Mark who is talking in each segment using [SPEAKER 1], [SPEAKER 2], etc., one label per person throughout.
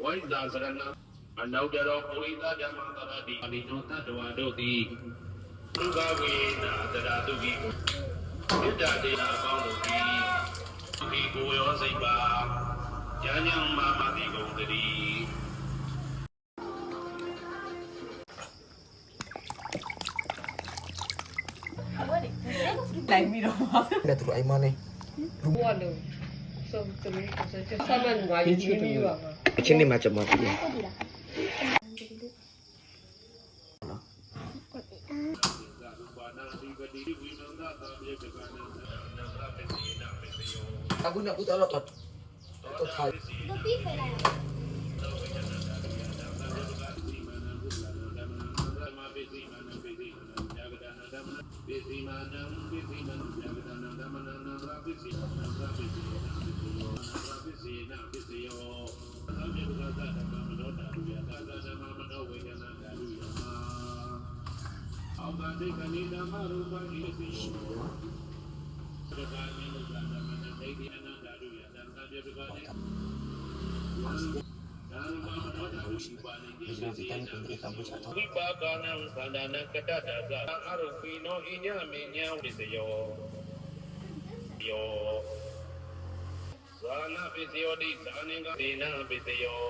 [SPEAKER 1] ဝိဇာစရဏအနောက်ကြတော့ဝိသဓမ္မတရတိအနိသောတတ္တဝါတို့သည်သုခဝေနာတရာတုကိမေတ္တာဒေနာကောင်းတို့သည်ဒီကိုရောစိတ်ပါဉာဏ်ဉာဏ်မာမတိကုန်တည်း
[SPEAKER 2] လိုက်ပြီးတော့
[SPEAKER 3] လက်သူအိမ်မလေး
[SPEAKER 2] ဘွားလို့ဆိုတော့ဒီဆမ်းမငါးကြီးမီးပါမှာ
[SPEAKER 3] အချင်းနေမှာကျွန်မတည်တယ်အခုနကတော့တော့ထိုင်
[SPEAKER 1] ပိစိမာနံပိစိမံယဂဒနာဓမ္မနာနာပိစိမာနံပိစိယောပိစိနာပိစိယောအသမေကသဓမ္မမနောတာရုယသဓမ္မမနောဝေဒနာတာရုယမအောက်ကတိကနိဓမ္မရူပပိစိယောသက္ကာနိဓမ္မနာဒိဋ္ဌိအနန္တာရုယသံဃာပြေပကတိဓမ္မမနောတာရုယပါဏိပိစိယနာပိစိယောဝိပါကနံသန္တာနကတ္တတာအရုပိနောဣညမေညံပိစိယောယောဇာနာပိစယောတိဇာနိကဒေနပိစယော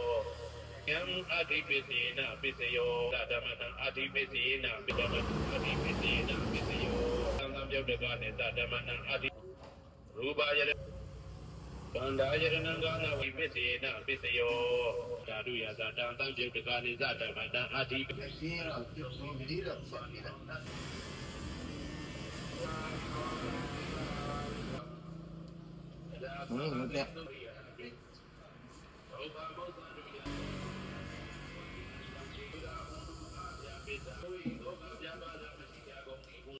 [SPEAKER 1] ယံအဓိပိစေနပိစယောဓမ္မတံအဓိပိစေနပိဓမ္မတံအဓိပိစေနပိစယောသံဃာပြောက်တကနဲ့ဓမ္မတံအဓိရူပယရကန္တာယရဏံကာနဝိပိစေနပိစယောဓာတုယသတံသံပြုတ်တကနိသဓမ္မတံအဓိပိစေနပိစယောဒီရဖာနိ
[SPEAKER 3] မပြ
[SPEAKER 1] တ်